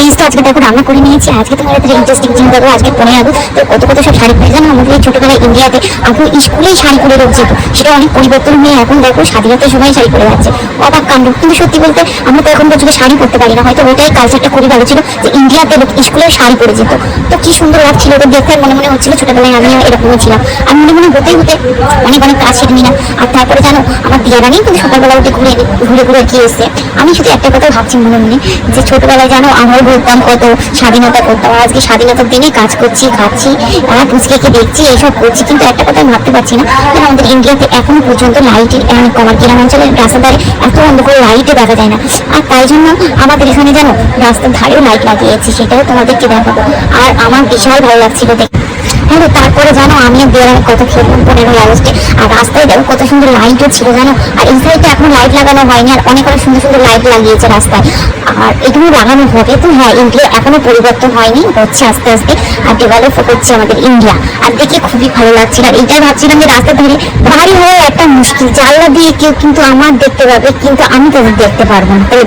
Test আজকে দেখো রান্না করে নিয়েছি। আজকে তোমার একটা ইন্টারেস্টিং জিনিস দেখো, আজকে 15 আগস্ট তো কত কত সব শাড়ি পরে জানো। আমাদের ছোটবেলায় ইন্ডিয়াতে এখন স্কুলেই শাড়ি পরে লোক যেত, সেটা অনেক পরিবর্তন হয়ে এখন দেখো স্বাধীনতার সময় শাড়ি পরে যাচ্ছে, অবাক কাণ্ড। কিন্তু সত্যি বলতে আমরা তো এখন পর্যন্ত শাড়ি পরতে পারি না, হয়তো ওটাই কালচারটা খুবই ভালো ছিল যে ইন্ডিয়াতে লোক স্কুলে শাড়ি পরে যেত। তো কি সুন্দর লাগছিল ওটা দেখতে, মনে মনে হচ্ছিল ছোটবেলায় আমিও এরকমই ছিলাম। আমি মনে মনে হতে হতে অনেক অনেক কাজ শিখে নিলাম। আর তারপরে জানো আমার দিয়ারানি কিন্তু সকালবেলা উঠে ঘুরে ঘুরে ঘুরে গিয়ে এসছে। আমি শুধু একটা কথা ভাবছি মনে মনে যে ছোটবেলায় জানো আমরা বলতাম কত স্বাধীনতা করতাম, আর আজকে স্বাধীনতার দিনে কাজ করছি, খাচ্ছি, আর পুচকে দেখছি, এইসব করছি। কিন্তু একটা কথা ভাবতে পারছি না যে আমাদের ইন্ডিয়াতে এখনো পর্যন্ত লাইটের কমার গ্রামাঞ্চলের রাস্তার ধারে এত অন্ধকার লাইটে দেখা যায় না। আর তাই জন্য আমাদের এখানে জানো রাস্তার ধারেও লাইট লাগিয়েছি, সেটাও তোমাদেরকে দেখাবো। আর আমার বিশাল ভালো লাগছিল দেখতে। হ্যাঁ, তারপরে জানো আমিও বেরোয় কত খেললাম 15 আগস্টে। আর রাস্তায় দেখো কত সুন্দর লাইটও ছিল জানো। আর এই সাইডে এখন লাইট লাগানো হয়নি, আর অনেক অনেক সুন্দর সুন্দর লাইট লাগিয়েছে রাস্তায়। আর এগুলো লাগানো হবে তো। হ্যাঁ, ইন্ডিয়া এখনো পরিবর্তন হয়নি, হচ্ছে আস্তে আস্তে, আর ডেভেলপ করছে আমাদের ইন্ডিয়া। আর দেখে খুবই ভালো লাগছিল। আর এটাই ভাবছিলাম যে রাস্তা ধরে বাড়ি হওয়া একটা মুশকিল, জানলা দিয়ে কেউ কিন্তু আমার দেখতে পাবে কিন্তু আমি তাদের দেখতে পারবো না। তাই